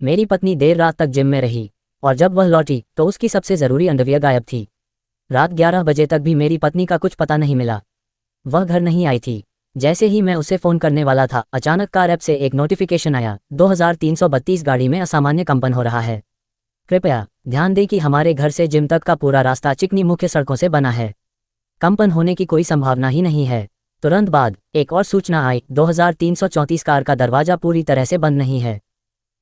मेरी पत्नी देर रात तक जिम में रही और जब वह लौटी तो उसकी सबसे ज़रूरी अंडरवियर गायब थी। रात 11 बजे तक भी मेरी पत्नी का कुछ पता नहीं मिला। वह घर नहीं आई थी। जैसे ही मैं उसे फ़ोन करने वाला था, अचानक कार ऐप से एक नोटिफिकेशन आया, 2332 गाड़ी में असामान्य कंपन हो रहा है। कृपया ध्यान दें कि हमारे घर से जिम तक का पूरा रास्ता चिकनी मुख्य सड़कों से बना है। कंपन होने की कोई संभावना ही नहीं है। तुरंत बाद एक और सूचना आई, 2334 कार का दरवाजा पूरी तरह से बंद नहीं है।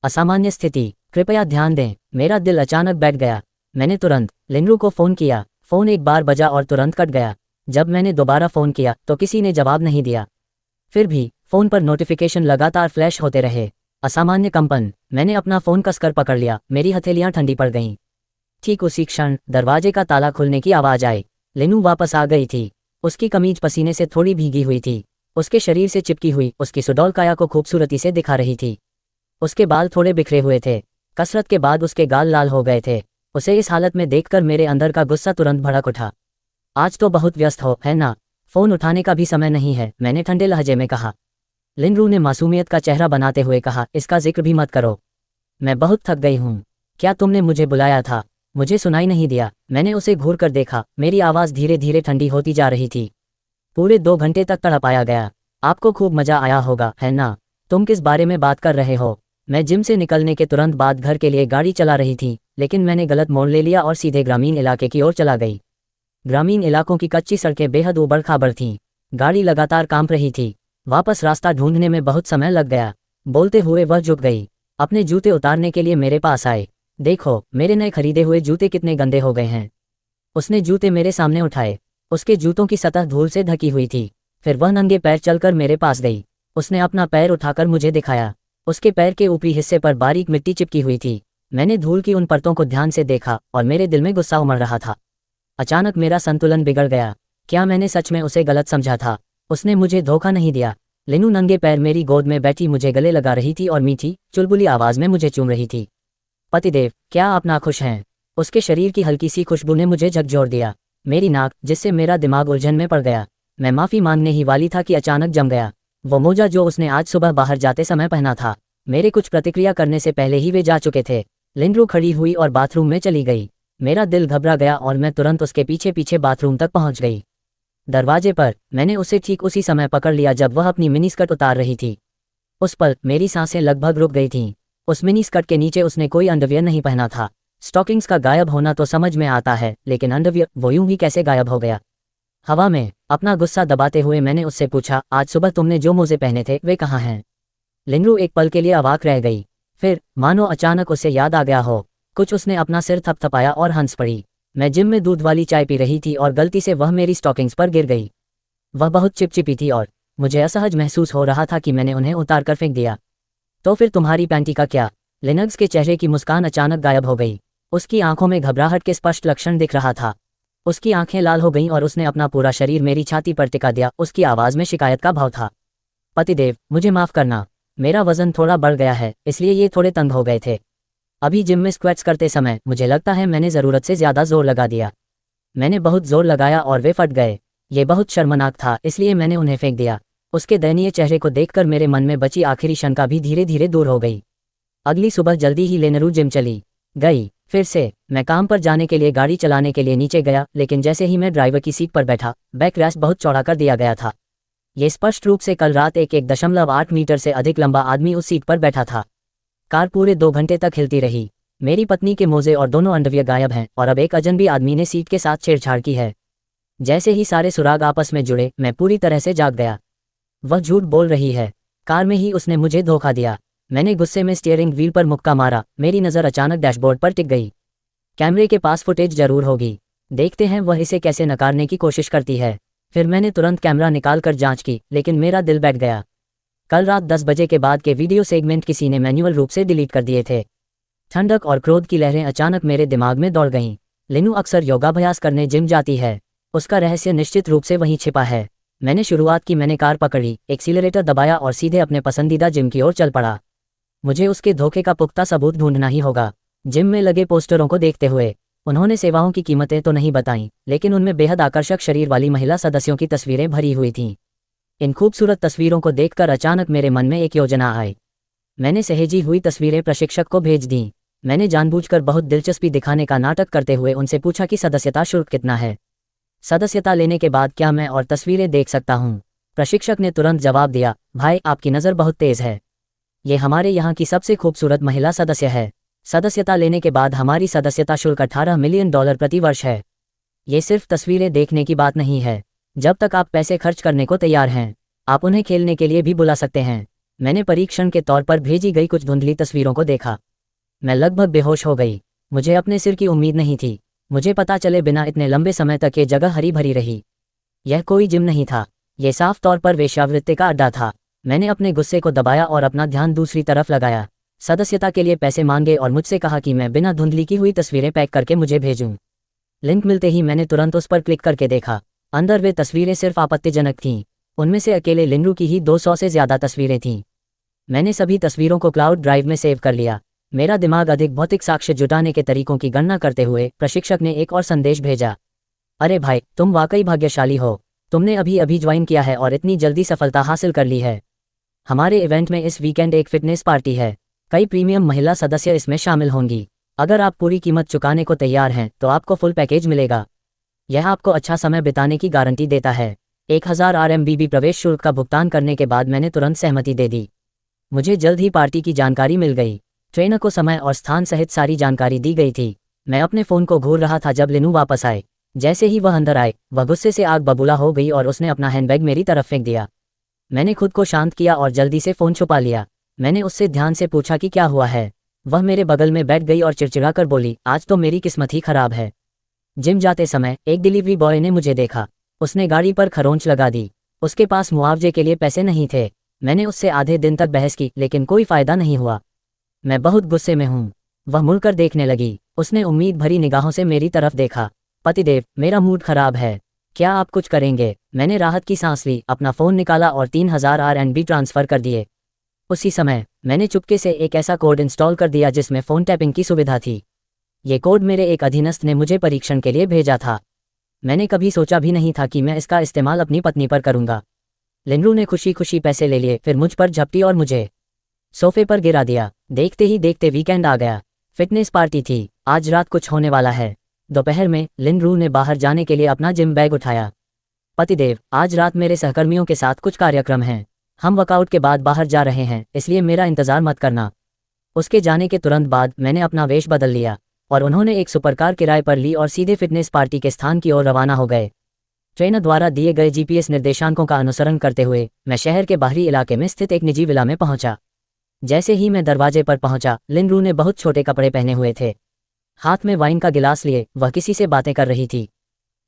असामान्य स्थिति, कृपया ध्यान दें। मेरा दिल अचानक बैठ गया। मैंने तुरंत लिनरू को फ़ोन किया। फ़ोन एक बार बजा और तुरंत कट गया। जब मैंने दोबारा फ़ोन किया तो किसी ने जवाब नहीं दिया। फिर भी फ़ोन पर नोटिफिकेशन लगातार फ्लैश होते रहे। असामान्य कंपन। मैंने अपना फ़ोन कसकर पकड़ लिया। मेरी हथेलियां ठंडी पड़ गईं। ठीक उसी क्षण दरवाजे का ताला खुलने की आवाज़ आई। लिनू वापस आ गई थी। उसकी कमीज पसीने से थोड़ी भीगी हुई थी। उसके शरीर से चिपकी हुई उसकी सुडौल काया को खूबसूरती से दिखा रही थी। उसके बाल थोड़े बिखरे हुए थे। कसरत के बाद उसके गाल लाल हो गए थे। उसे इस हालत में देखकर मेरे अंदर का गुस्सा तुरंत भड़क उठा। आज तो बहुत व्यस्त हो, है ना? फ़ोन उठाने का भी समय नहीं है, मैंने ठंडे लहजे में कहा। लिनरू ने मासूमियत का चेहरा बनाते हुए कहा, इसका जिक्र भी मत करो। मैं बहुत थक गई हूँ। क्या तुमने मुझे बुलाया था? मुझे सुनाई नहीं दिया। मैंने उसे घूर कर देखा। मेरी आवाज़ धीरे धीरे ठंडी होती जा रही थी। पूरे 2 घंटे तक तड़पाया गया। आपको खूब मज़ा आया होगा, है ना? तुम किस बारे में बात कर रहे हो? मैं जिम से निकलने के तुरंत बाद घर के लिए गाड़ी चला रही थी, लेकिन मैंने गलत मोड़ ले लिया और सीधे ग्रामीण इलाके की ओर चला गई। ग्रामीण इलाकों की कच्ची सड़कें बेहद ऊबड़ खाबड़ थीं। गाड़ी लगातार कांप रही थी। वापस रास्ता ढूंढने में बहुत समय लग गया। बोलते हुए वह झुक गई। अपने जूते उतारने के लिए मेरे पास आए। देखो, मेरे नए खरीदे हुए जूते कितने गंदे हो गए हैं। उसने जूते मेरे सामने उठाए। उसके जूतों की सतह धूल से ढकी हुई थी। फिर वह नंगे पैर चलकर मेरे पास गई। उसने अपना पैर उठाकर मुझे दिखाया। उसके पैर के ऊपरी हिस्से पर बारीक मिट्टी चिपकी हुई थी। मैंने धूल की उन परतों को ध्यान से देखा और मेरे दिल में गुस्सा उमड़ रहा था। अचानक मेरा संतुलन बिगड़ गया। क्या मैंने सच में उसे गलत समझा था? उसने मुझे धोखा नहीं दिया। लिनू नंगे पैर मेरी गोद में बैठी मुझे गले लगा रही थी और मीठी चुलबुली आवाज़ में मुझे चूम रही थी। पतिदेव, क्या आप नाखुश हैं? उसके शरीर की हल्की सी खुशबू ने मुझे झकझोर दिया। मेरी नाक, जिससे मेरा दिमाग उलझन में पड़ गया। मैं माफ़ी मांगने ही वाली था कि अचानक जम गया। वो मोजा जो उसने आज सुबह बाहर जाते समय पहना था, मेरे कुछ प्रतिक्रिया करने से पहले ही वे जा चुके थे। लिनरू खड़ी हुई और बाथरूम में चली गई। मेरा दिल घबरा गया और मैं तुरंत उसके पीछे पीछे बाथरूम तक पहुंच गई। दरवाजे पर मैंने उसे ठीक उसी समय पकड़ लिया जब वह अपनी मिनी स्कर्ट उतार रही थी। उस पल मेरी सांसें लगभग रुक गई थीं। उस मिनी स्कर्ट के नीचे उसने कोई अंडरवियर नहीं पहना था। स्टॉकिंग्स का गायब होना तो समझ में आता है, लेकिन अंडरवियर, वो यूं ही कैसे गायब हो गया? हवा में अपना गुस्सा दबाते हुए मैंने उससे पूछा, आज सुबह तुमने जो मोजे पहने थे वे कहाँ हैं? लिनरू एक पल के लिए अवाक रह गई। फिर मानो अचानक उसे याद आ गया हो कुछ, उसने अपना सिर थपथपाया और हंस पड़ी। मैं जिम में दूध वाली चाय पी रही थी और गलती से वह मेरी स्टॉकिंग्स पर गिर गई। वह बहुत चिपचिपी थी और मुझे असहज महसूस हो रहा था कि मैंने उन्हें उतार कर फेंक दिया। तो फिर तुम्हारी पैंटी का क्या? लिनक्स के चेहरे की मुस्कान अचानक गायब हो गई। उसकी आंखों में घबराहट के स्पष्ट लक्षण दिख रहा था। उसकी आंखें लाल हो गईं और उसने अपना पूरा शरीर मेरी छाती पर टिका दिया। उसकी आवाज़ में शिकायत का भाव था। पतिदेव, मुझे माफ़ करना। मेरा वज़न थोड़ा बढ़ गया है, इसलिए ये थोड़े तंग हो गए थे। अभी जिम में स्क्वैट्स करते समय मुझे लगता है मैंने ज़रूरत से ज़्यादा जोर लगा दिया। मैंने बहुत जोर लगाया और वे फट गए। ये बहुत शर्मनाक था, इसलिए मैंने उन्हें फेंक दिया। उसके दयनीय चेहरे को देखकर मेरे मन में बची आखिरी शंका भी धीरे धीरे दूर हो गई। अगली सुबह जल्दी ही लेनरू जिम चली गई। फिर से मैं काम पर जाने के लिए गाड़ी चलाने के लिए नीचे गया, लेकिन जैसे ही मैं ड्राइवर की सीट पर बैठा, बैक रेस्ट बहुत चौड़ा कर दिया गया था। ये स्पष्ट रूप से कल रात 1.8 मीटर से अधिक लंबा आदमी उस सीट पर बैठा था। कार पूरे 2 घंटे तक हिलती रही। मेरी पत्नी के मोजे और दोनों अंडरवियर गायब हैं और अब एक अजनबी आदमी ने सीट के साथ छेड़छाड़ की है। जैसे ही सारे सुराग आपस में जुड़े, मैं पूरी तरह से जाग गया। वह झूठ बोल रही है। कार में ही उसने मुझे धोखा दिया। मैंने गुस्से में स्टीयरिंग व्हील पर मुक्का मारा। मेरी नज़र अचानक डैशबोर्ड पर टिक गई। कैमरे के पास फुटेज जरूर होगी। देखते हैं वह इसे कैसे नकारने की कोशिश करती है। फिर मैंने तुरंत कैमरा निकाल कर जांच की, लेकिन मेरा दिल बैठ गया। कल रात 10 बजे के बाद के वीडियो सेगमेंट किसी ने मैन्युअल रूप से डिलीट कर दिए थे। ठंडक और क्रोध की लहरें अचानक मेरे दिमाग में दौड़ गईं। लिनू अक्सर योगाभ्यास करने जिम जाती है। उसका रहस्य निश्चित रूप से वहीं छिपा है। मैंने शुरुआत की, मैंने कार पकड़ी, एक्सीलरेटर दबाया और सीधे अपने पसंदीदा जिम की ओर चल पड़ा। मुझे उसके धोखे का पुख्ता सबूत ढूंढना ही होगा। जिम में लगे पोस्टरों को देखते हुए उन्होंने सेवाओं की कीमतें तो नहीं बताईं, लेकिन उनमें बेहद आकर्षक शरीर वाली महिला सदस्यों की तस्वीरें भरी हुई थीं। इन खूबसूरत तस्वीरों को देखकर अचानक मेरे मन में एक योजना आई। मैंने सहेजी हुई तस्वीरें प्रशिक्षक को भेज दी। मैंने जानबूझकर बहुत दिलचस्पी दिखाने का नाटक करते हुए उनसे पूछा कि सदस्यता शुल्क कितना है। सदस्यता लेने के बाद क्या मैं और तस्वीरें देख सकता हूँ? प्रशिक्षक ने तुरंत जवाब दिया, भाई आपकी नज़र बहुत तेज़ है। ये हमारे यहाँ की सबसे खूबसूरत महिला सदस्य है। सदस्यता लेने के बाद हमारी सदस्यता शुल्क $18 मिलियन प्रति वर्ष है। ये सिर्फ तस्वीरें देखने की बात नहीं है। जब तक आप पैसे खर्च करने को तैयार हैं, आप उन्हें खेलने के लिए भी बुला सकते हैं। मैंने परीक्षण के तौर पर भेजी गई कुछ धुंधली तस्वीरों को देखा। मैं लगभग बेहोश हो गई। मुझे अपने सिर की उम्मीद नहीं थी। मुझे पता चले बिना इतने लंबे समय तक ये जगह हरी भरी रही। यह कोई जिम नहीं था, ये साफ तौर पर वेश्यावृत्ति का अड्डा था। मैंने अपने गुस्से को दबाया और अपना ध्यान दूसरी तरफ लगाया। सदस्यता के लिए पैसे मांगे और मुझसे कहा कि मैं बिना धुंधली की हुई तस्वीरें पैक करके मुझे भेजूं। लिंक मिलते ही मैंने तुरंत उस पर क्लिक करके देखा। अंदर वे तस्वीरें सिर्फ आपत्तिजनक थीं। उनमें से अकेले लिनरू की ही 200 से ज़्यादा तस्वीरें थीं। मैंने सभी तस्वीरों को क्लाउड ड्राइव में सेव कर लिया। मेरा दिमाग अधिक भौतिक साक्ष्य जुटाने के तरीकों की गणना करते हुए प्रशिक्षक ने एक और संदेश भेजा। अरे भाई, तुम वाकई भाग्यशाली हो। तुमने अभी अभी ज्वाइन किया है और इतनी जल्दी सफलता हासिल कर ली है। हमारे इवेंट में इस वीकेंड एक फिटनेस पार्टी है। कई प्रीमियम महिला सदस्य इसमें शामिल होंगी। अगर आप पूरी कीमत चुकाने को तैयार हैं तो आपको फुल पैकेज मिलेगा। यह आपको अच्छा समय बिताने की गारंटी देता है। 1000 RMB प्रवेश शुल्क का भुगतान करने के बाद मैंने तुरंत सहमति दे दी। मुझे जल्द ही पार्टी की जानकारी मिल गई। ट्रेनर को समय और स्थान सहित सारी जानकारी दी गई थी। मैं अपने फ़ोन को घूर रहा था जब लिनू वापस आए। जैसे ही वह अंदर आए, वह गुस्से से आग बबूला हो गई और उसने अपना हैंडबैग मेरी तरफ फेंक दिया। मैंने खुद को शांत किया और जल्दी से फ़ोन छुपा लिया। मैंने उससे ध्यान से पूछा कि क्या हुआ है। वह मेरे बगल में बैठ गई और चिड़चिड़ा कर बोली, आज तो मेरी किस्मत ही खराब है। जिम जाते समय एक डिलीवरी बॉय ने मुझे देखा। उसने गाड़ी पर खरोंच लगा दी। उसके पास मुआवजे के लिए पैसे नहीं थे। मैंने उससे आधे दिन तक बहस की लेकिन कोई फ़ायदा नहीं हुआ। मैं बहुत गुस्से में हूँ। वह मुड़कर देखने लगी। उसने उम्मीद भरी निगाहों से मेरी तरफ देखा। पतिदेव, मेरा मूड खराब है। क्या आप कुछ करेंगे? मैंने राहत की सांस ली, अपना फ़ोन निकाला और 3000 RMB ट्रांसफ़र कर दिए। उसी समय मैंने चुपके से एक ऐसा कोड इंस्टॉल कर दिया जिसमें फ़ोन टैपिंग की सुविधा थी। ये कोड मेरे एक अधीनस्थ ने मुझे परीक्षण के लिए भेजा था। मैंने कभी सोचा भी नहीं था कि मैं इसका इस्तेमाल अपनी पत्नी पर करूँगा। लिनरू ने खुशी खुशी पैसे ले लिए, फिर मुझ पर झपटी और मुझे सोफे पर गिरा दिया। देखते ही देखते वीकेंड आ गया। फिटनेस पार्टी थी। आज रात कुछ होने वाला है। दोपहर में लिनरू ने बाहर जाने के लिए अपना जिम बैग उठाया। पतिदेव, आज रात मेरे सहकर्मियों के साथ कुछ कार्यक्रम हैं। हम वर्कआउट के बाद बाहर जा रहे हैं, इसलिए मेरा इंतज़ार मत करना। उसके जाने के तुरंत बाद मैंने अपना वेश बदल लिया और उन्होंने एक सुपरकार किराए पर ली और सीधे फिटनेस पार्टी के स्थान की ओर रवाना हो गए। ट्रेनर द्वारा दिए गए GPS निर्देशांकों का अनुसरण करते हुए मैं शहर के बाहरी इलाके में स्थित एक निजी विला में पहुंचा। जैसे ही मैं दरवाजे पर पहुंचा, लिनरू ने बहुत छोटे कपड़े पहने हुए थे। हाथ में वाइन का गिलास लिए वह किसी से बातें कर रही थी।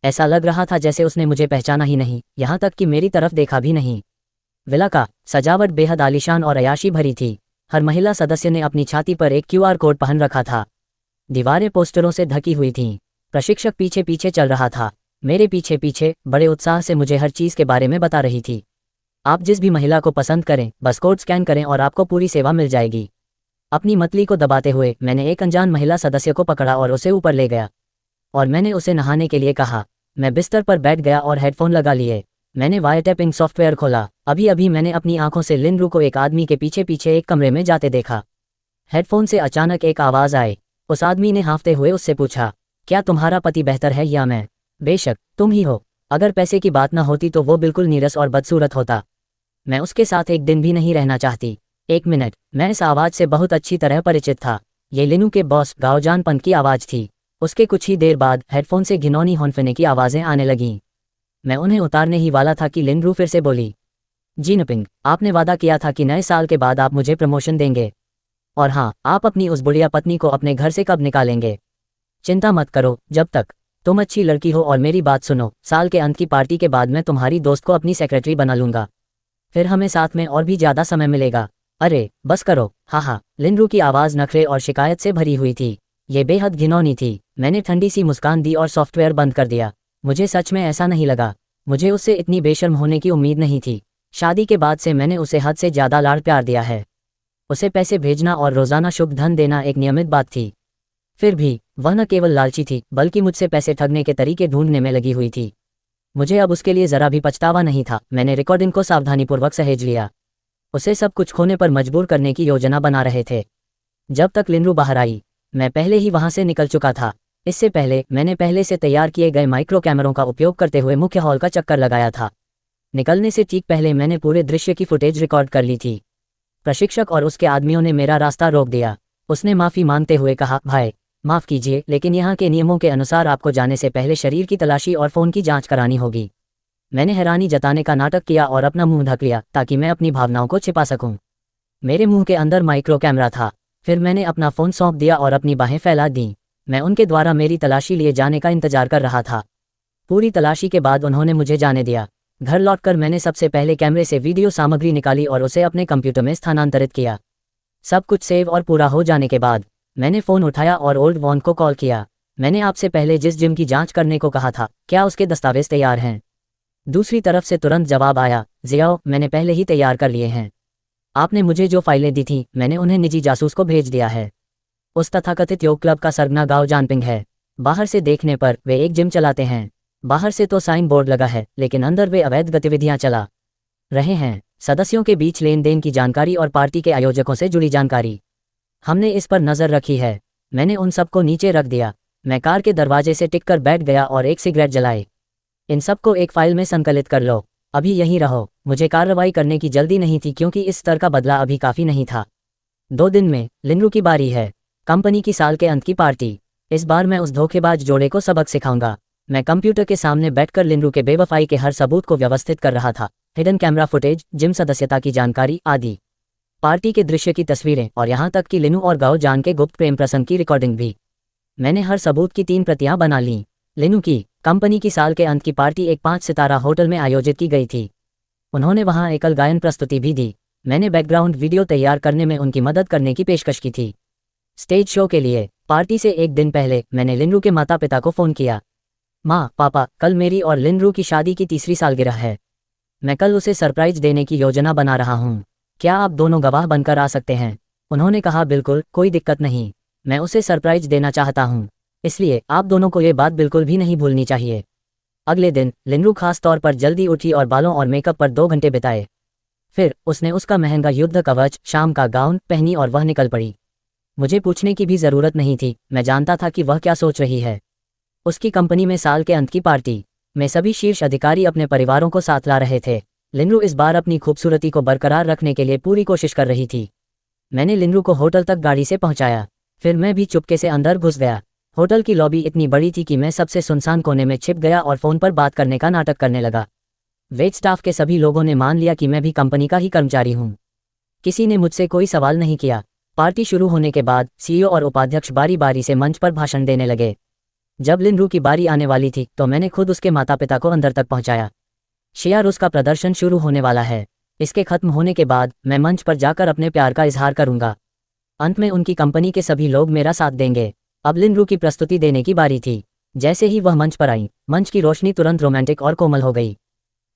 ऐसा लग रहा था जैसे उसने मुझे पहचाना ही नहीं, यहाँ तक कि मेरी तरफ देखा भी नहीं। विला का सजावट बेहद आलीशान और अयाशी भरी थी। हर महिला सदस्य ने अपनी छाती पर एक QR कोड पहन रखा था। दीवारें पोस्टरों से ढकी हुई थीं। प्रशिक्षक पीछे पीछे चल रहा था। मेरे पीछे पीछे बड़े उत्साह से मुझे हर चीज़ के बारे में बता रही थी। आप जिस भी महिला को पसंद करें, बस कोड स्कैन करें और आपको पूरी सेवा मिल जाएगी। अपनी मतली को दबाते हुए मैंने एक अनजान महिला सदस्य को पकड़ा और उसे ऊपर ले गया और मैंने उसे नहाने के लिए कहा। मैं बिस्तर पर बैठ गया और हेडफोन लगा लिए। मैंने वायर टैपिंग सॉफ्टवेयर खोला। अभी अभी मैंने अपनी आंखों से लिनरू को एक आदमी के पीछे पीछे एक कमरे में जाते देखा। हेडफोन से अचानक एक आवाज़ आई। उस आदमी ने हाँफते हुए उससे पूछा, क्या तुम्हारा पति बेहतर है या मैं? बेशक तुम ही हो। अगर पैसे की बात न होती तो वो बिल्कुल नीरस और बदसूरत होता। मैं उसके साथ एक दिन भी नहीं रहना चाहती। एक मिनट, मैं इस आवाज़ से बहुत अच्छी तरह परिचित था। ये लिनू के बॉस गाओजान पंत की आवाज़ थी। उसके कुछ ही देर बाद हेडफोन से घिनौनी हौंफने की आवाज़ें आने लगीं। मैं उन्हें उतारने ही वाला था कि लिनरू फिर से बोली, जिनपिंग, आपने वादा किया था कि नए साल के बाद आप मुझे प्रमोशन देंगे। और हाँ, आप अपनी उस बुढ़िया पत्नी को अपने घर से कब निकालेंगे? चिंता मत करो, जब तक तुम अच्छी लड़की हो। और मेरी बात सुनो, साल के अंत की पार्टी के बाद मैं तुम्हारी दोस्त को अपनी सेक्रेटरी बना लूँगा। फिर हमें साथ में और भी ज़्यादा समय मिलेगा। अरे बस करो। हाँ, लिनरू की आवाज़ नखरे और शिकायत से भरी हुई थी। ये बेहद घिनौनी थी। मैंने ठंडी सी मुस्कान दी और सॉफ्टवेयर बंद कर दिया। मुझे सच में ऐसा नहीं लगा। मुझे उससे इतनी बेशर्म होने की उम्मीद नहीं थी। शादी के बाद से मैंने उसे हद से ज़्यादा लाड़ प्यार दिया है। उसे पैसे भेजना और रोज़ाना शुभ धन देना एक नियमित बात थी। फिर भी वह न केवल लालची थी बल्कि मुझसे पैसे ठगने के तरीके ढूंढने में लगी हुई थी। मुझे अब उसके लिए ज़रा भी पछतावा नहीं था। मैंने रिकॉर्डिंग को सावधानीपूर्वक सहेज लिया। उसे सब कुछ खोने पर मजबूर करने की योजना बना रहे थे। जब तक लिनरू बाहर आई, मैं पहले ही वहां से निकल चुका था। इससे पहले मैंने पहले से तैयार किए गए माइक्रो कैमरों का उपयोग करते हुए मुख्य हॉल का चक्कर लगाया था। निकलने से ठीक पहले मैंने पूरे दृश्य की फुटेज रिकॉर्ड कर ली थी। प्रशिक्षक और उसके आदमियों ने मेरा रास्ता रोक दिया। उसने माफ़ी मांगते हुए कहा, भाई माफ़ कीजिए, लेकिन यहाँ के नियमों के अनुसार आपको जाने से पहले शरीर की तलाशी और फ़ोन की जांच करानी होगी। मैंने हैरानी जताने का नाटक किया और अपना मुंह ढक लिया ताकि मैं अपनी भावनाओं को छिपा सकूं। मेरे मुंह के अंदर माइक्रो कैमरा था। फिर मैंने अपना फ़ोन सौंप दिया और अपनी बाहें फैला दीं। मैं उनके द्वारा मेरी तलाशी लिए जाने का इंतजार कर रहा था। पूरी तलाशी के बाद उन्होंने मुझे जाने दिया। घर लौटकर मैंने सबसे पहले कैमरे से वीडियो सामग्री निकाली और उसे अपने कंप्यूटर में स्थानांतरित किया। सब कुछ सेव और पूरा हो जाने के बाद मैंने फ़ोन उठाया और ओल्ड वॉन को कॉल किया। मैंने आपसे पहले जिस जिम की जांच करने को कहा था, क्या उसके दस्तावेज तैयार हैं? दूसरी तरफ से तुरंत जवाब आया, जियाओ, मैंने पहले ही तैयार कर लिए हैं। आपने मुझे जो फाइलें दी थीं, मैंने उन्हें निजी जासूस को भेज दिया है। उस तथाकथित योग क्लब का सरगना गाओ जानपिंग है। बाहर से देखने पर वे एक जिम चलाते हैं। बाहर से तो साइन बोर्ड लगा है, लेकिन अंदर वे अवैध गतिविधियां चला रहे हैं। सदस्यों के बीच लेन देन की जानकारी और पार्टी के आयोजकों से जुड़ी जानकारी। हमने इस पर नज़र रखी है। मैंने उन सबको नीचे रख दिया। मैं कार के दरवाजे से टिककर बैठ गया और एक सिगरेट जलाई। इन सबको एक फाइल में संकलित कर लो। अभी यहीं रहो। मुझे कार्रवाई करने की जल्दी नहीं थी क्योंकि इस स्तर का बदला अभी काफ़ी नहीं था। 2 दिन में लिनरू की बारी है। कंपनी की साल के अंत की पार्टी। इस बार मैं उस धोखेबाज जोड़े को सबक सिखाऊंगा। मैं कंप्यूटर के सामने बैठकर लिनरू के बेवफाई के हर सबूत को व्यवस्थित कर रहा था। हिडन कैमरा फुटेज, जिम सदस्यता की जानकारी आदि, पार्टी के दृश्य की तस्वीरें और यहाँ तक कि लिनू और गाओ जान के गुप्त प्रेम प्रसंग की रिकॉर्डिंग भी। मैंने हर सबूत की 3 प्रतियां बना लीं। लिनू की कंपनी की साल के अंत की पार्टी एक 5 सितारा होटल में आयोजित की गई थी। उन्होंने वहां एकल गायन प्रस्तुति भी दी। मैंने बैकग्राउंड वीडियो तैयार करने में उनकी मदद करने की पेशकश की थी। स्टेज शो के लिए पार्टी से एक दिन पहले मैंने लिनरू के माता पिता को फ़ोन किया। माँ, पापा, कल मेरी और लिनरू की शादी की 3री सालगिरह है। मैं कल उसे सरप्राइज देने की योजना बना रहा हूँ। क्या आप दोनों गवाह बनकर आ सकते हैं? उन्होंने कहा, बिल्कुल, कोई दिक्कत नहीं। मैं उसे सरप्राइज देना चाहता हूँ, इसलिए आप दोनों को ये बात बिल्कुल भी नहीं भूलनी चाहिए। अगले दिन लिनरू खास तौर पर जल्दी उठी और बालों और मेकअप पर 2 घंटे बिताए। फिर उसने उसका महंगा युद्ध कवच, शाम का गाउन पहनी और वह निकल पड़ी। मुझे पूछने की भी ज़रूरत नहीं थी। मैं जानता था कि वह क्या सोच रही है। उसकी कंपनी में साल के अंत की पार्टी में सभी शीर्ष अधिकारी अपने परिवारों को साथ ला रहे थे। लिनरू इस बार अपनी खूबसूरती को बरकरार रखने के लिए पूरी कोशिश कर रही थी। मैंने लिनरू को होटल तक गाड़ी से पहुंचाया। फिर मैं भी चुपके से अंदर घुस गया। होटल की लॉबी इतनी बड़ी थी कि मैं सबसे सुनसान कोने में छिप गया और फ़ोन पर बात करने का नाटक करने लगा। वेट स्टाफ के सभी लोगों ने मान लिया कि मैं भी कंपनी का ही कर्मचारी हूँ। किसी ने मुझसे कोई सवाल नहीं किया। पार्टी शुरू होने के बाद सीईओ और उपाध्यक्ष बारी बारी से मंच पर भाषण देने लगे। जब लिनरू की बारी आने वाली थी तो मैंने खुद उसके माता पिता को अंदर तक पहुंचाया। शेयारूस का प्रदर्शन शुरू होने वाला है। इसके खत्म होने के बाद मैं मंच पर जाकर अपने प्यार का इजहार करूंगा। अंत में उनकी कंपनी के सभी लोग मेरा साथ देंगे। अब लिनरू की प्रस्तुति देने की बारी थी। जैसे ही वह मंच पर आई, मंच की रोशनी तुरंत रोमांटिक और कोमल हो गई।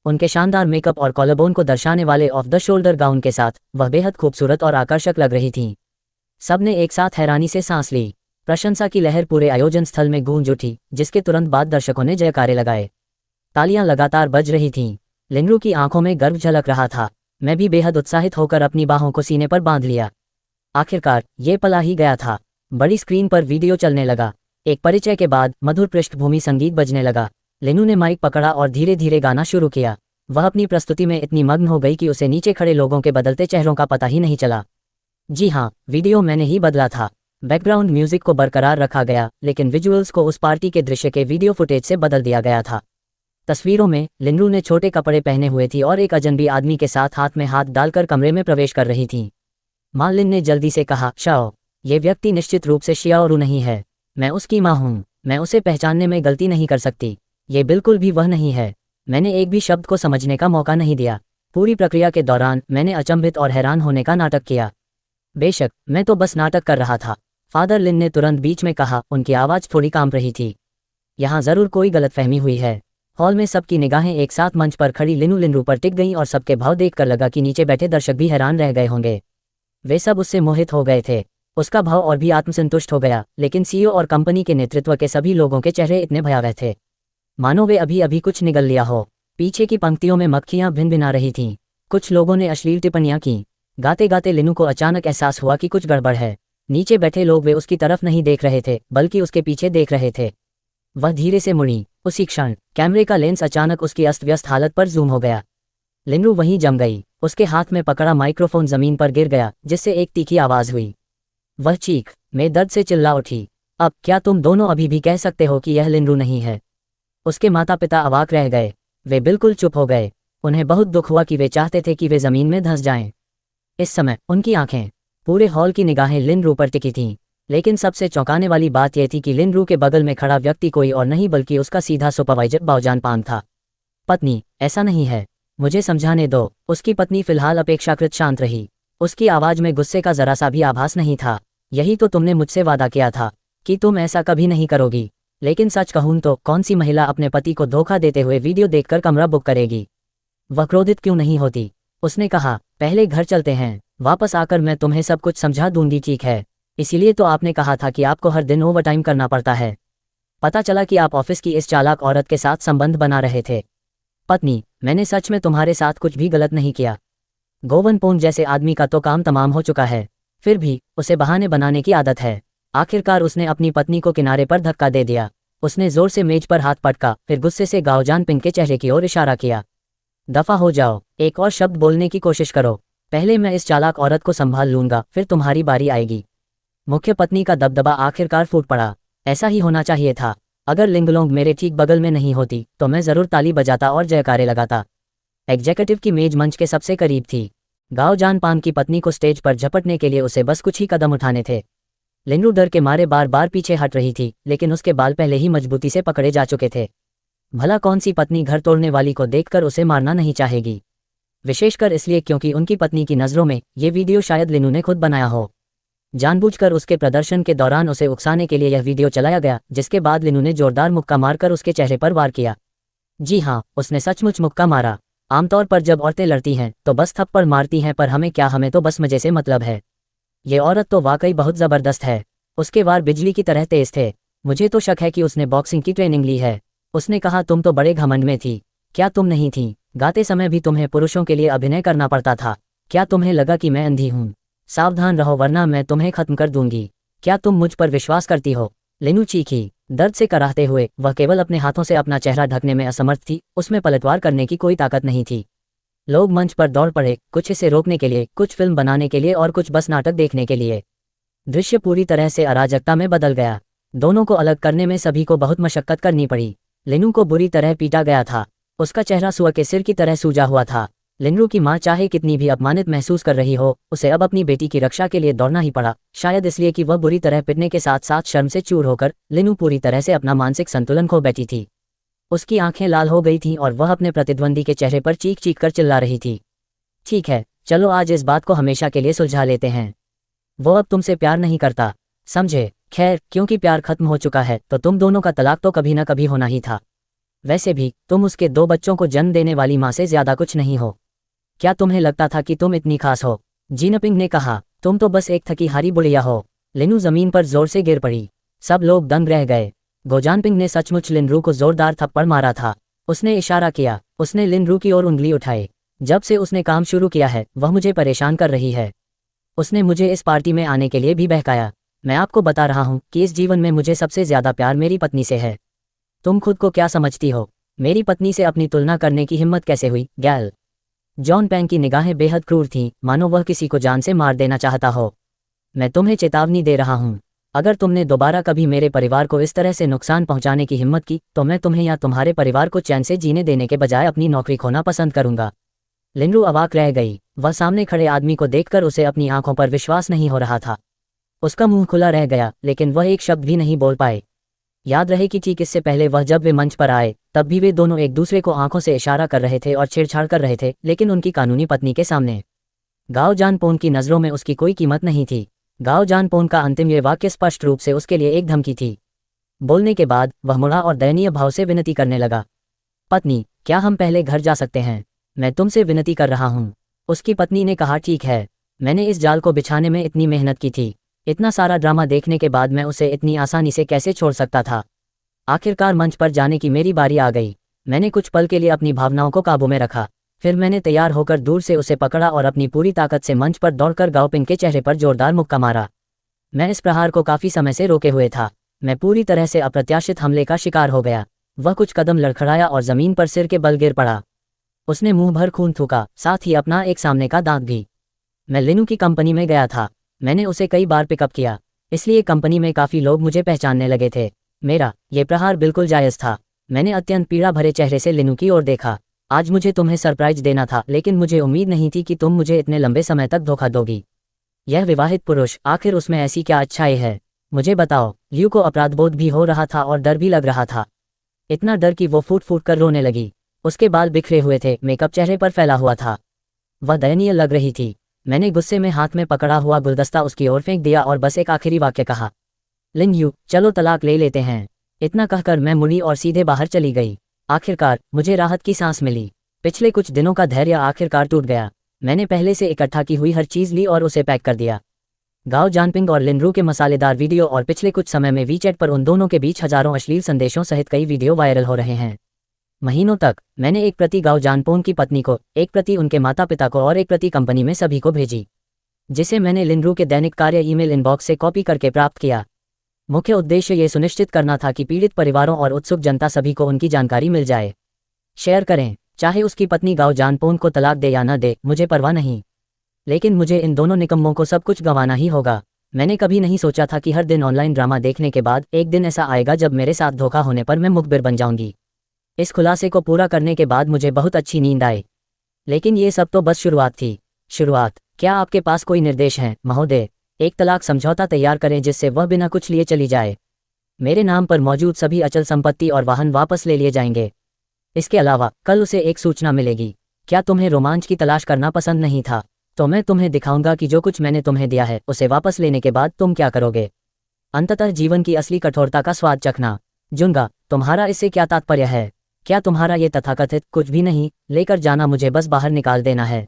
उनके शानदार मेकअप और कॉलरबोन को दर्शाने वाले ऑफ द शोल्डर गाउन के साथ वह बेहद खूबसूरत और आकर्षक लग रही थीं। सबने एक साथ हैरानी से सांस ली। प्रशंसा की लहर पूरे आयोजन स्थल में गूंज उठी, जिसके तुरंत बाद दर्शकों ने जयकारे लगाए। तालियां लगातार बज रही थीं। लिनरू की आंखों में गर्व झलक रहा था। मैं भी बेहद उत्साहित होकर अपनी बाहों को सीने पर बांध लिया। आखिरकार ये पल आ ही गया था। बड़ी स्क्रीन पर वीडियो चलने लगा। एक परिचय के बाद मधुर पृष्ठभूमि संगीत बजने लगा। लिनू ने माइक पकड़ा और धीरे धीरे गाना शुरू किया। वह अपनी प्रस्तुति में इतनी मग्न हो गई कि उसे नीचे खड़े लोगों के बदलते चेहरों का पता ही नहीं चला। जी हाँ, वीडियो मैंने ही बदला था। बैकग्राउंड म्यूजिक को बरकरार रखा गया, लेकिन विजुअल्स को उस पार्टी के दृश्य के वीडियो फुटेज से बदल दिया गया था। तस्वीरों में लिनरू ने छोटे कपड़े पहने हुए थी और एक अजनबी आदमी के साथ हाथ में हाथ डालकर कमरे में प्रवेश कर रही थी। माँ लिन ने जल्दी से कहा, शाओ, ये व्यक्ति निश्चित रूप से शियाओरू नहीं है। मैं उसकी माँ हूँ। मैं उसे पहचानने में गलती नहीं कर सकती। ये बिल्कुल भी वह नहीं है। मैंने एक भी शब्द को समझने का मौका नहीं दिया। पूरी प्रक्रिया के दौरान मैंने अचंभित और हैरान होने का नाटक किया। बेशक मैं तो बस नाटक कर रहा था। फादर लिन ने तुरंत बीच में कहा। उनकी आवाज़ थोड़ी कांप रही थी। यहाँ ज़रूर कोई गलतफहमी हुई है। हॉल में सबकी निगाहें एक साथ मंच पर खड़ी लिनरू पर टिक गईं और सबके भाव देखकर लगा कि नीचे बैठे दर्शक भी हैरान रह गए होंगे। वे सब उससे मोहित हो गए थे। उसका भाव और भी आत्मसंतुष्ट हो गया, लेकिन सीईओ और कंपनी के नेतृत्व के सभी लोगों के चेहरे इतने भयावह थे, मानो वे अभी अभी कुछ निगल लिया हो। पीछे की पंक्तियों में मक्खियां भिनभिना रही थीं। कुछ लोगों ने अश्लील टिप्पणियां की। गाते गाते लिनू को अचानक एहसास हुआ कि कुछ गड़बड़ है। नीचे बैठे लोग वे उसकी तरफ नहीं देख रहे थे बल्कि उसके पीछे देख रहे थे। वह धीरे से मुड़ी। उसी क्षण कैमरे का लेंस अचानक उसकी अस्त व्यस्त हालत पर जूम हो गया। लिनू वहीं जम गई। उसके हाथ में पकड़ा माइक्रोफोन जमीन पर गिर गया जिससे एक तीखी आवाज हुई। वह चीख में दर्द से चिल्ला उठी। अब क्या तुम दोनों अभी भी कह सकते हो कि यह लिनू नहीं है? उसके माता पिता अवाक रह गए। वे बिल्कुल चुप हो गए। उन्हें बहुत दुख हुआ कि वे चाहते थे कि वे जमीन में धंस जाएं। इस समय उनकी आंखें, पूरे हॉल की निगाहें लिनरू पर टिकी थीं। लेकिन सबसे चौंकाने वाली बात यह थी कि लिनरू के बगल में खड़ा व्यक्ति कोई और नहीं बल्कि उसका सीधा सुपरवाइजर बाओजान पांग था। पत्नी, ऐसा नहीं है, मुझे समझाने दो। उसकी पत्नी फिलहाल अपेक्षाकृत शांत रही। उसकी आवाज में गुस्से का जरा सा भी आभास नहीं था। यही तो तुमने मुझसे वादा किया था कि तुम ऐसा कभी नहीं करोगी। लेकिन सच कहूं तो कौन सी महिला अपने पति को धोखा देते हुए वीडियो देखकर कमरा बुक करेगी? वह क्रोधित क्यों नहीं होती? उसने कहा, पहले घर चलते हैं, वापस आकर मैं तुम्हें सब कुछ समझा दूंगी, ठीक है? इसीलिए तो आपने कहा था कि आपको हर दिन ओवरटाइम करना पड़ता है। पता चला कि आप ऑफिस की इस चालाक औरत के साथ संबंध बना रहे थे। पत्नी, मैंने सच में तुम्हारे साथ कुछ भी गलत नहीं किया। गोवन पोन जैसे आदमी का तो काम तमाम हो चुका है, फिर भी उसे बहाने बनाने की आदत है। आखिरकार उसने अपनी पत्नी को किनारे पर धक्का दे दिया। उसने जोर से मेज पर हाथ पटका, फिर गुस्से से गाओजान पिंग के चेहरे की ओर इशारा किया। दफा हो जाओ, एक और शब्द बोलने की कोशिश करो। पहले मैं इस चालाक औरत को संभाल लूंगा, फिर तुम्हारी बारी आएगी। मुख्य पत्नी का दबदबा आखिरकार फूट पड़ा। ऐसा ही होना चाहिए था। अगर लिंगलोंग मेरे ठीक बगल में नहीं होती तो मैं जरूर ताली बजाता और जयकारे लगाता। एग्जीक्यूटिव की मेज मंच के सबसे करीब थी। गाओजान पांग की पत्नी को स्टेज पर झपटने के लिए उसे बस कुछ ही कदम उठाने थे। लिनरू डर के मारे बार बार पीछे हट रही थी, लेकिन उसके बाल पहले ही मजबूती से पकड़े जा चुके थे। भला कौन सी पत्नी घर तोड़ने वाली को देखकर उसे मारना नहीं चाहेगी? विशेषकर इसलिए क्योंकि उनकी पत्नी की नज़रों में ये वीडियो शायद लिनू ने खुद बनाया हो। जानबूझकर उसके प्रदर्शन के दौरान उसे उकसाने के लिए यह वीडियो चलाया गया, जिसके बाद लिनू ने जोरदार मुक्का मारकर उसके चेहरे पर वार किया। जी हाँ, उसने सचमुच मुक्का मारा। आमतौर पर जब औरतें लड़ती हैं तो बस थप्पड़ मारती हैं, पर हमें क्या, हमें तो बस मजे से मतलब है। ये औरत तो वाकई बहुत ज़बरदस्त है। उसके वार बिजली की तरह तेज थे। मुझे तो शक है कि उसने बॉक्सिंग की ट्रेनिंग ली है। उसने कहा, तुम तो बड़े घमंड में थी। क्या तुम नहीं थी? गाते समय भी तुम्हें पुरुषों के लिए अभिनय करना पड़ता था। क्या तुम्हें लगा कि मैं अंधी हूँ? सावधान रहो वरना मैं तुम्हें खत्म कर दूंगी। क्या तुम मुझ पर विश्वास करती हो? लिनू चीखी। दर्द से कराहते हुए वह केवल अपने हाथों से अपना चेहरा ढकने में असमर्थ थी। उसमें पलटवार करने की कोई ताकत नहीं थी। लोग मंच पर दौड़ पड़े, कुछ इसे रोकने के लिए, कुछ फिल्म बनाने के लिए और कुछ बस नाटक देखने के लिए। दृश्य पूरी तरह से अराजकता में बदल गया। दोनों को अलग करने में सभी को बहुत मशक्कत करनी पड़ी। लिनू को बुरी तरह पीटा गया था। उसका चेहरा सुअर के सिर की तरह सूजा हुआ था। लिनू की मां चाहे कितनी भी अपमानित महसूस कर रही हो, उसे अब अपनी बेटी की रक्षा के लिए दौड़ना ही पड़ा। शायद इसलिए कि वह बुरी तरह पिटने के साथ साथ शर्म से चूर होकर लिनू पूरी तरह से अपना मानसिक संतुलन खो बैठी थी। उसकी आंखें लाल हो गई थीं और वह अपने प्रतिद्वंदी के चेहरे पर चीख चीख कर चिल्ला रही थी। ठीक है, चलो आज इस बात को हमेशा के लिए सुलझा लेते हैं। वो अब तुमसे प्यार नहीं करता, समझे? खैर, क्योंकि प्यार खत्म हो चुका है तो तुम दोनों का तलाक तो कभी ना कभी होना ही था। वैसे भी तुम उसके 2 बच्चों को जन्म देने वाली माँ से ज्यादा कुछ नहीं हो। क्या तुम्हें लगता था कि तुम इतनी खास हो? जिनपिंग ने कहा, तुम तो बस एक थकी हारी बुढ़िया हो। लिनू जमीन पर जोर से गिर पड़ी। सब लोग दंग रह गए। गोजानपिंग ने सचमुच लिनरू को जोरदार थप्पड़ मारा था। उसने इशारा किया। उसने लिनरू की ओर उंगली उठाई। जब से उसने काम शुरू किया है वह मुझे परेशान कर रही है। उसने मुझे इस पार्टी में आने के लिए भी बहकाया। मैं आपको बता रहा हूँ कि इस जीवन में मुझे सबसे ज्यादा प्यार मेरी पत्नी से है। तुम खुद को क्या समझती हो? मेरी पत्नी से अपनी तुलना करने की हिम्मत कैसे हुई, गैल? जॉन पैंग की निगाहें बेहद क्रूर थीं, मानो वह किसी को जान से मार देना चाहता हो। मैं तुम्हें चेतावनी दे रहा हूँ, अगर तुमने दोबारा कभी मेरे परिवार को इस तरह से नुकसान पहुंचाने की हिम्मत की तो मैं तुम्हें या तुम्हारे परिवार को चैन से जीने देने के बजाय अपनी नौकरी खोना पसंद करूंगा। लिनरू अवाक रह गई। वह सामने खड़े आदमी को देखकर उसे अपनी आंखों पर विश्वास नहीं हो रहा था। उसका मुंह खुला रह गया, लेकिन वह एक शब्द भी नहीं बोल पाए। याद रहे कि ठीक इससे पहले वह जब वे मंच पर आए तब भी वे दोनों एक दूसरे को आंखों से इशारा कर रहे थे और छेड़छाड़ कर रहे थे, लेकिन उनकी कानूनी पत्नी के सामने गाओ जान पोन की नज़रों में उसकी कोई कीमत नहीं थी। गाओ जान पोन का अंतिम ये वाक्य स्पष्ट रूप से उसके लिए एक धमकी थी। बोलने के बाद वह मुड़ा और दयनीय भाव से विनती करने लगा, पत्नी, क्या हम पहले घर जा सकते हैं? मैं तुमसे विनती कर रहा हूँ। उसकी पत्नी ने कहा, ठीक है, मैंने इस जाल को बिछाने में इतनी मेहनत की थी। इतना सारा ड्रामा देखने के बाद मैं उसे इतनी आसानी से कैसे छोड़ सकता था? आखिरकार मंच पर जाने की मेरी बारी आ गई। मैंने कुछ पल के लिए अपनी भावनाओं को काबू में रखा। फिर मैंने तैयार होकर दूर से उसे पकड़ा और अपनी पूरी ताकत से मंच पर दौड़कर गाओपिंग के चेहरे पर जोरदार मुक्का मारा। मैं इस प्रहार को काफी समय से रोके हुए था। मैं पूरी तरह से अप्रत्याशित हमले का शिकार हो गया। वह कुछ कदम लड़खड़ाया और जमीन पर सिर के बल गिर पड़ा। उसने मुंह भर खून थूका, साथ ही अपना एक सामने का दांत भी। मैं लिनू की कंपनी में गया था। मैंने उसे कई बार पिकअप किया, इसलिए कंपनी में काफी लोग मुझे पहचानने लगे थे। मेरा ये प्रहार बिल्कुल जायज था। मैंने अत्यंत पीड़ा भरे चेहरे से लिनू की ओर देखा। आज मुझे तुम्हें सरप्राइज देना था, लेकिन मुझे उम्मीद नहीं थी कि तुम मुझे इतने लंबे समय तक धोखा दोगी। यह विवाहित पुरुष, आखिर उसमें ऐसी क्या अच्छाई है? मुझे बताओ। लियू को अपराधबोध भी हो रहा था और डर भी लग रहा था। इतना डर कि वो फूट फूट कर रोने लगी। उसके बाल बिखरे हुए थे, मेकअप चेहरे पर फैला हुआ था। वह दयनीय लग रही थी। मैंने गुस्से में हाथ में पकड़ा हुआ गुलदस्ता उसकी ओर फेंक दिया और बस एक आखिरी वाक्य कहा, लिन यू, चलो तलाक ले लेते हैं। इतना कहकर मैं मुड़ी और सीधे बाहर चली गई। आखिरकार मुझे राहत की सांस मिली। पिछले कुछ दिनों का धैर्य आखिरकार टूट गया। मैंने पहले से इकट्ठा की हुई हर चीज ली और उसे पैक कर दिया। गाओ जानपिंग और लिनरू के मसालेदार वीडियो और पिछले कुछ समय में वीचैट पर उन दोनों के बीच हजारों अश्लील संदेशों सहित कई वीडियो वायरल हो रहे हैं। महीनों तक मैंने एक प्रति गाओ जानपोन की पत्नी को, एक प्रति उनके माता पिता को और एक प्रति कंपनी में सभी को भेजी, जिसे मैंने लिनरू के दैनिक कार्य ईमेल इनबॉक्स से कॉपी करके प्राप्त किया। मुख्य उद्देश्य ये सुनिश्चित करना था कि पीड़ित परिवारों और उत्सुक जनता सभी को उनकी जानकारी मिल जाए। शेयर करें, चाहे उसकी पत्नी गाओ जानपोन को तलाक दे या न दे, मुझे परवाह नहीं। लेकिन मुझे इन दोनों निकम्मों को सब कुछ गंवाना ही होगा। मैंने कभी नहीं सोचा था कि हर दिन ऑनलाइन ड्रामा देखने के बाद एक दिन ऐसा आएगा जब मेरे साथ धोखा होने पर मैं मुखबिर बन जाऊंगी। इस खुलासे को पूरा करने के बाद मुझे बहुत अच्छी नींद आई। लेकिन ये सब तो बस शुरुआत थी। शुरुआत? क्या आपके पास कोई निर्देश हैं, महोदय? एक तलाक समझौता तैयार करें जिससे वह बिना कुछ लिए चली जाए। मेरे नाम पर मौजूद सभी अचल संपत्ति और वाहन वापस ले लिए जाएंगे। इसके अलावा कल उसे एक सूचना मिलेगी। क्या तुम्हें रोमांच की तलाश करना पसंद नहीं था? तो मैं तुम्हें दिखाऊंगा कि जो कुछ मैंने तुम्हें दिया है उसे वापस लेने के बाद तुम क्या करोगे। अंततः जीवन की असली कठोरता का स्वाद चखना। जुंगा, तुम्हारा इससे क्या तात्पर्य है? क्या तुम्हारा ये तथाकथित कुछ भी नहीं लेकर जाना मुझे बस बाहर निकाल देना है?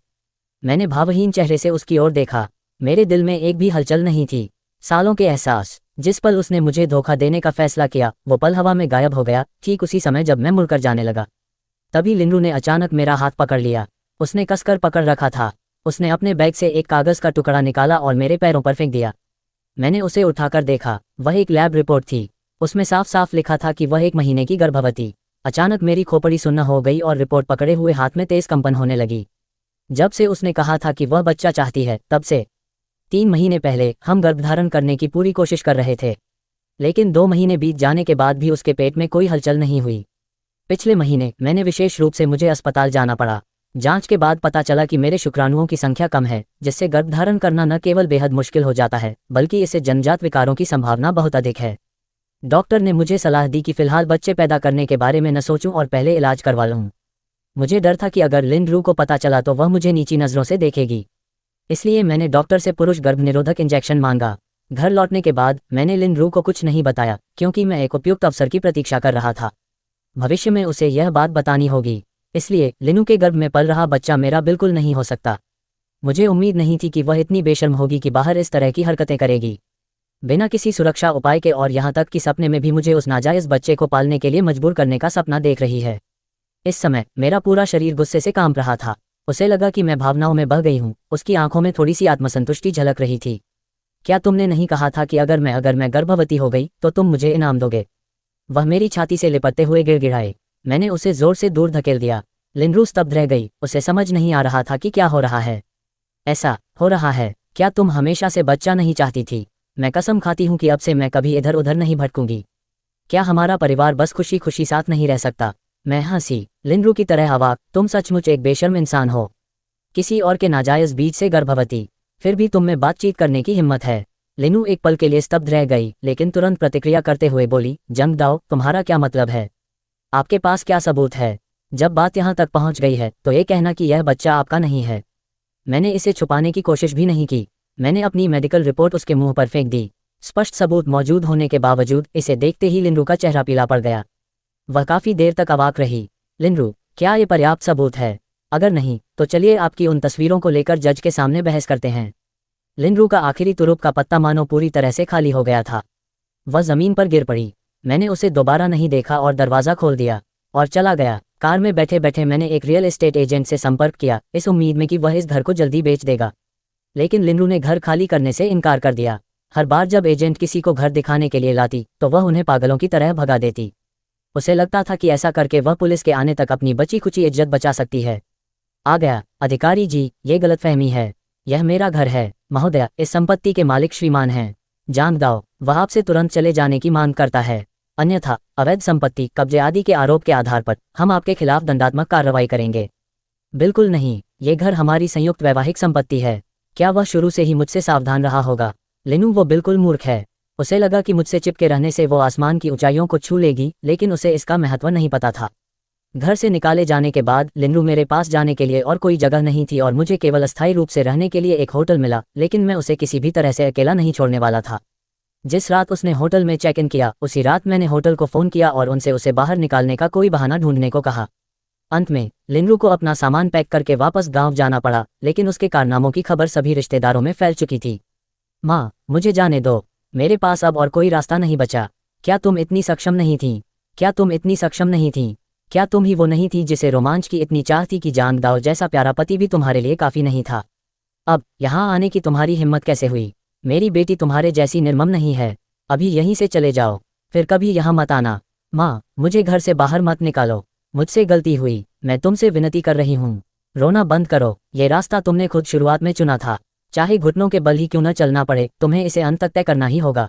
मैंने भावहीन चेहरे से उसकी ओर देखा। मेरे दिल में एक भी हलचल नहीं थी। सालों के एहसास, जिस पल उसने मुझे धोखा देने का फैसला किया, वो पल हवा में गायब हो गया। ठीक उसी समय जब मैं मुड़कर जाने लगा, तभी लिनरू ने अचानक मेरा हाथ पकड़ लिया। उसने कसकर पकड़ रखा था। उसने अपने बैग से एक कागज का टुकड़ा निकाला और मेरे पैरों पर फेंक दिया। मैंने उसे उठाकर देखा। वह एक लैब रिपोर्ट थी। उसमें साफ साफ लिखा था कि वह 1 महीने की गर्भवती। अचानक मेरी खोपड़ी सुन्न हो गई और रिपोर्ट पकड़े हुए हाथ में तेज कंपन होने लगी। जब से उसने कहा था कि वह बच्चा चाहती है, तब से 3 महीने पहले हम गर्भधारण करने की पूरी कोशिश कर रहे थे। लेकिन 2 महीने बीत जाने के बाद भी उसके पेट में कोई हलचल नहीं हुई। पिछले महीने मैंने विशेष रूप से मुझे अस्पताल जाना पड़ा। जांच के बाद पता चला कि मेरे शुक्राणुओं की संख्या कम है, जिससे गर्भधारण करना न केवल बेहद मुश्किल हो जाता है, बल्कि इससे जन्मजात विकारों की संभावना बहुत अधिक है। डॉक्टर ने मुझे सलाह दी कि फिलहाल बच्चे पैदा करने के बारे में न सोचूं और पहले इलाज करवा लूं। मुझे डर था कि अगर लिनरू को पता चला तो वह मुझे नीची नज़रों से देखेगी। इसलिए मैंने डॉक्टर से पुरुष गर्भनिरोधक इंजेक्शन मांगा। घर लौटने के बाद मैंने लिनरू को कुछ नहीं बताया, क्योंकि मैं एक उपयुक्त अवसर की प्रतीक्षा कर रहा था। भविष्य में उसे यह बात बतानी होगी। इसलिए लिनू के गर्भ में पल रहा बच्चा मेरा बिल्कुल नहीं हो सकता। मुझे उम्मीद नहीं थी कि वह इतनी बेशर्म होगी कि बाहर इस तरह की हरकतें करेगी, बिना किसी सुरक्षा उपाय के, और यहाँ तक कि सपने में भी मुझे उस नाजायज बच्चे को पालने के लिए मजबूर करने का सपना देख रही है। इस समय मेरा पूरा शरीर गुस्से से कांप रहा था। उसे लगा कि मैं भावनाओं में बह गई हूँ। उसकी आंखों में थोड़ी सी आत्मसंतुष्टि झलक रही थी। क्या तुमने नहीं कहा था कि अगर मैं गर्भवती हो गई तो तुम मुझे इनाम दोगे? वह मेरी छाती से लिपटते हुए गिड़गिड़ाए। मैंने उसे जोर से दूर धकेल दिया। लिनरू स्तब्ध रह गई। उसे समझ नहीं आ रहा था कि क्या हो रहा है। ऐसा हो रहा है? क्या तुम हमेशा से बच्चा नहीं चाहती थी? मैं कसम खाती हूँ कि अब से मैं कभी इधर उधर नहीं भटकूंगी। क्या हमारा परिवार बस खुशी खुशी साथ नहीं रह सकता? मैं हंसी। लिनरू की तरह अवाक, तुम सचमुच एक बेशर्म इंसान हो। किसी और के नाजायज बीज से गर्भवती, फिर भी तुम में बातचीत करने की हिम्मत है। लिनू एक पल के लिए स्तब्ध रह गई, लेकिन तुरंत प्रतिक्रिया करते हुए बोली, जंग दाओ, तुम्हारा क्या मतलब है? आपके पास क्या सबूत है? जब बात यहाँ तक पहुँच गई है तो ये कहना कि यह बच्चा आपका नहीं है। मैंने इसे छुपाने की कोशिश भी नहीं की। मैंने अपनी मेडिकल रिपोर्ट उसके मुंह पर फेंक दी। स्पष्ट सबूत मौजूद होने के बावजूद इसे देखते ही लिनरू का चेहरा पीला पड़ गया। वह काफी देर तक अवाक रही। लिनरू, क्या ये पर्याप्त सबूत है? अगर नहीं तो चलिए आपकी उन तस्वीरों को लेकर जज के सामने बहस करते हैं। लिनरू का आखिरी तुरुप का पत्ता मानो पूरी तरह से खाली हो गया था। वह जमीन पर गिर पड़ी। मैंने उसे दोबारा नहीं देखा और दरवाज़ा खोल दिया। और चला गया। कार में बैठे बैठे मैंने एक रियल एस्टेट एजेंट से संपर्क किया, इस उम्मीद में कि वह इस घर को जल्दी बेच देगा। लेकिन लिनरू ने घर खाली करने से इनकार कर दिया। हर बार जब एजेंट किसी को घर दिखाने के लिए लाती तो वह उन्हें पागलों की तरह भगा देती। उसे लगता था कि ऐसा करके वह पुलिस के आने तक अपनी बची खुची इज्जत बचा सकती है। आ गया। अधिकारी जी, ये गलतफहमी है। यह मेरा घर है महोदया, इस संपत्ति के मालिक श्रीमान हैं जांगदाओ। वह आपसे तुरंत चले जाने की मांग करता है, अन्यथा अवैध संपत्ति कब्जे आदि के आरोप के आधार पर हम आपके खिलाफ दंडात्मक कार्रवाई करेंगे। बिल्कुल नहीं, ये घर हमारी संयुक्त वैवाहिक संपत्ति है। क्या वह शुरू से ही मुझसे सावधान रहा होगा? लिनू वो बिल्कुल मूर्ख है। उसे लगा कि मुझसे चिपके रहने से वो आसमान की ऊंचाइयों को छू लेगी, लेकिन उसे इसका महत्व नहीं पता था। घर से निकाले जाने के बाद लिनू मेरे पास जाने के लिए और कोई जगह नहीं थी और मुझे केवल अस्थायी रूप से रहने के लिए एक होटल मिला, लेकिन मैं उसे किसी भी तरह से अकेला नहीं छोड़ने वाला था। जिस रात उसने होटल में चेक इन किया, उसी रात मैंने होटल को फ़ोन किया और उनसे उसे बाहर निकालने का कोई बहाना ढूंढने को कहा। अंत में लिनरू को अपना सामान पैक करके वापस गांव जाना पड़ा, लेकिन उसके कारनामों की खबर सभी रिश्तेदारों में फैल चुकी थी। माँ, मुझे जाने दो, मेरे पास अब और कोई रास्ता नहीं बचा। क्या तुम इतनी सक्षम नहीं थी? क्या तुम इतनी सक्षम नहीं थी? क्या तुम ही वो नहीं थी जिसे रोमांच की इतनी चाह थी कि जांगदाओ जैसा प्यारा पति भी तुम्हारे लिए काफ़ी नहीं था? अब यहाँ आने की तुम्हारी हिम्मत कैसे हुई? मेरी बेटी तुम्हारे जैसी निर्मम नहीं है। अभी यहीं से चले जाओ, फिर कभी यहाँ मत आना। माँ, मुझे घर से बाहर मत निकालो, मुझसे गलती हुई, मैं तुमसे विनती कर रही हूँ। रोना बंद करो, ये रास्ता तुमने खुद शुरुआत में चुना था। चाहे घुटनों के बल ही क्यों न चलना पड़े, तुम्हें इसे अंत तक तय करना ही होगा।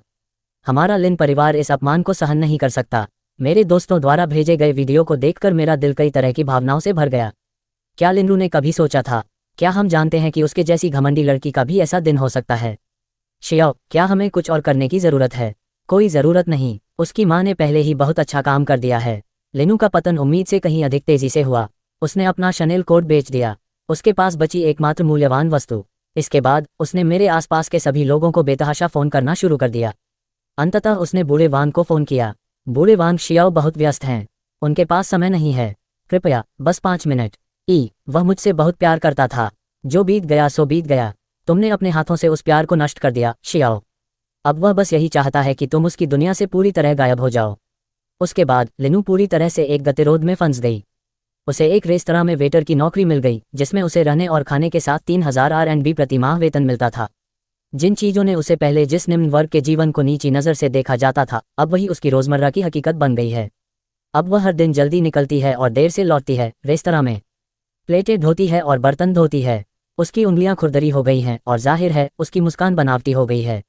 हमारा लिन परिवार इस अपमान को सहन नहीं कर सकता। मेरे दोस्तों द्वारा भेजे गए वीडियो को देखकर मेरा दिल कई तरह की भावनाओं से भर गया। क्या लिनरू ने कभी सोचा था? क्या हम जानते हैं कि उसके जैसी घमंडी लड़की का भी ऐसा दिन हो सकता है? शियाओ, क्या हमें कुछ और करने की ज़रूरत है? कोई ज़रूरत नहीं, उसकी माँ ने पहले ही बहुत अच्छा काम कर दिया है। लिनू का पतन उम्मीद से कहीं अधिक तेजी से हुआ। उसने अपना शनेल कोट बेच दिया, उसके पास बची एकमात्र मूल्यवान वस्तु। इसके बाद उसने मेरे आसपास के सभी लोगों को बेतहाशा फ़ोन करना शुरू कर दिया। अंततः उसने बूढ़े वांग को फ़ोन किया। बूढ़े वांग, शियाओ बहुत व्यस्त हैं, उनके पास समय नहीं है, कृपया बस 5 मिनट। वह मुझसे बहुत प्यार करता था, जो बीत गया सो बीत गया। तुमने अपने हाथों से उस प्यार को नष्ट कर दिया शियाओ। अब वह बस यही चाहता है कि तुम उसकी दुनिया से पूरी तरह गायब हो जाओ। उसके बाद लिनू पूरी तरह से एक गतिरोध में फंस गई। उसे एक रेस्तरां में वेटर की नौकरी मिल गई, जिसमें उसे रहने और खाने के साथ 3000 RMB प्रति माह वेतन मिलता था। जिन चीज़ों ने उसे पहले जिस निम्न वर्ग के जीवन को नीची नज़र से देखा जाता था, अब वही उसकी रोज़मर्रा की हकीकत बन गई है। अब वह हर दिन जल्दी निकलती है और देर से लौटती है, रेस्तरां में प्लेटें धोती है और बर्तन धोती है। उसकी उंगलियां खुरदरी हो गई हैं और जाहिर है उसकी मुस्कान बनावटी हो गई है।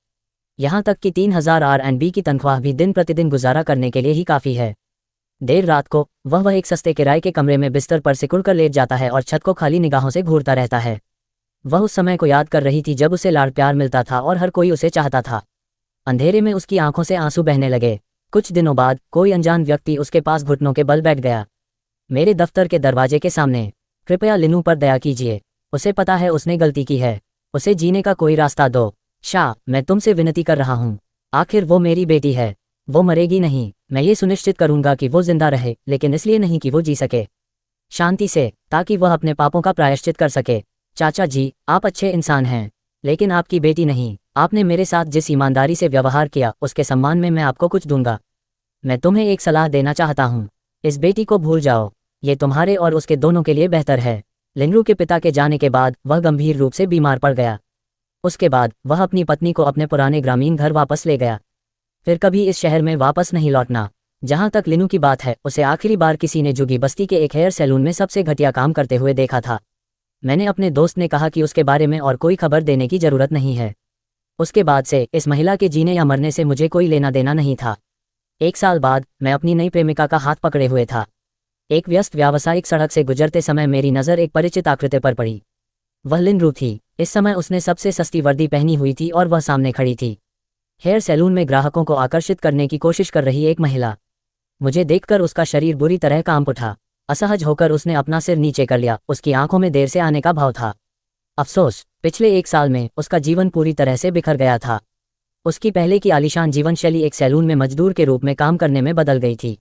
यहाँ तक कि 3000 RMB की तनख्वाह भी दिन प्रतिदिन गुजारा करने के लिए ही काफ़ी है। देर रात को वह एक सस्ते किराए के कमरे में बिस्तर पर सिकुड़ कर लेट जाता है और छत को खाली निगाहों से घूरता रहता है। वह उस समय को याद कर रही थी जब उसे लाड़ प्यार मिलता था और हर कोई उसे चाहता था। अंधेरे में उसकी आंखों से आंसू बहने लगे। कुछ दिनों बाद कोई अनजान व्यक्ति उसके पास घुटनों के बल बैठ गया, मेरे दफ्तर के दरवाजे के सामने। कृपया लिनू पर दया कीजिए, उसे पता है उसने गलती की है, उसे जीने का कोई रास्ता दो। शाह, मैं तुमसे विनती कर रहा हूँ, आखिर वो मेरी बेटी है, वो मरेगी नहीं। मैं ये सुनिश्चित करूंगा कि वो जिंदा रहे, लेकिन इसलिए नहीं कि वो जी सके शांति से, ताकि वह अपने पापों का प्रायश्चित कर सके। चाचा जी, आप अच्छे इंसान हैं, लेकिन आपकी बेटी नहीं। आपने मेरे साथ जिस ईमानदारी से व्यवहार किया, उसके सम्मान में मैं आपको कुछ दूंगा। मैं तुम्हें एक सलाह देना चाहता हूँ, इस बेटी को भूल जाओ, ये तुम्हारे और उसके दोनों के लिए बेहतर है। लिनरू के पिता के जाने के बाद वह गंभीर रूप से बीमार पड़ गया। उसके बाद वह अपनी पत्नी को अपने पुराने ग्रामीण घर वापस ले गया। फिर कभी इस शहर में वापस नहीं लौटना। जहाँ तक लिनू की बात है, उसे आखिरी बार किसी ने जुगी बस्ती के एक हेयर सैलून में सबसे घटिया काम करते हुए देखा था। मैंने अपने दोस्त ने कहा कि उसके बारे में और कोई खबर देने की ज़रूरत नहीं है। उसके बाद से इस महिला के जीने या मरने से मुझे कोई लेना देना नहीं था। 1 साल बाद मैं अपनी नई प्रेमिका का हाथ पकड़े हुए था। एक व्यस्त व्यावसायिक सड़क से गुजरते समय मेरी नज़र एक परिचित आकृति पर पड़ी। वह लिनरू थी। इस समय उसने सबसे सस्ती वर्दी पहनी हुई थी और वह सामने खड़ी थी, हेयर सैलून में ग्राहकों को आकर्षित करने की कोशिश कर रही एक महिला। मुझे देखकर उसका शरीर बुरी तरह कांप उठा। असहज होकर उसने अपना सिर नीचे कर लिया। उसकी आंखों में देर से आने का भाव था। अफसोस, पिछले 1 साल में उसका जीवन पूरी तरह से बिखर गया था। उसकी पहले की आलीशान जीवन शैली एक सैलून में मजदूर के रूप में काम करने में बदल गई थी।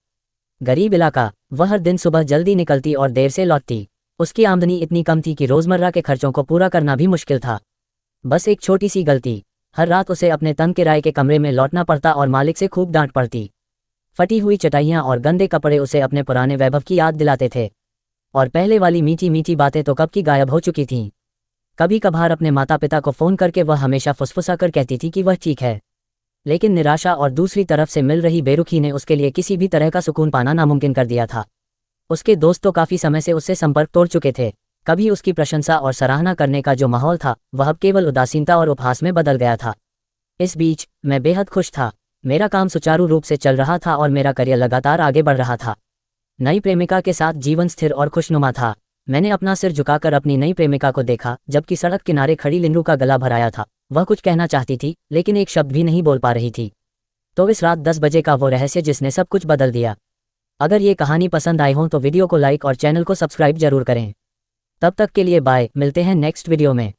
गरीब इलाका, वह हर दिन सुबह जल्दी निकलती और देर से लौटती। उसकी आमदनी इतनी कम थी कि रोज़मर्रा के खर्चों को पूरा करना भी मुश्किल था। बस एक छोटी सी गलती, हर रात उसे अपने तन किराए के कमरे में लौटना पड़ता और मालिक से खूब डांट पड़ती। फटी हुई चटाइयाँ और गंदे कपड़े उसे अपने पुराने वैभव की याद दिलाते थे। और पहले वाली मीठी मीठी बातें तो कब की गायब हो चुकी थीं। कभी कभार अपने माता पिता को फ़ोन करके वह हमेशा फुसफुसा कर कहती थी कि वह ठीक है, लेकिन निराशा और दूसरी तरफ से मिल रही बेरुखी ने उसके लिए किसी भी तरह का सुकून पाना नामुमकिन कर दिया था। उसके दोस्त तो काफ़ी समय से उससे संपर्क तोड़ चुके थे। कभी उसकी प्रशंसा और सराहना करने का जो माहौल था वह अब केवल उदासीनता और उपहास में बदल गया था। इस बीच मैं बेहद खुश था। मेरा काम सुचारू रूप से चल रहा था और मेरा करियर लगातार आगे बढ़ रहा था। नई प्रेमिका के साथ जीवन स्थिर और खुशनुमा था। मैंने अपना सिर झुकाकर अपनी नई प्रेमिका को देखा जबकि सड़क किनारे खड़ी लिंडू का गला भराया था। वह कुछ कहना चाहती थी लेकिन एक शब्द भी नहीं बोल पा रही थी। तो इस रात 10 बजे का वो रहस्य जिसने सब कुछ बदल दिया। अगर ये कहानी पसंद आई हो तो वीडियो को लाइक और चैनल को सब्सक्राइब जरूर करें। तब तक के लिए बाय, मिलते हैं नेक्स्ट वीडियो में।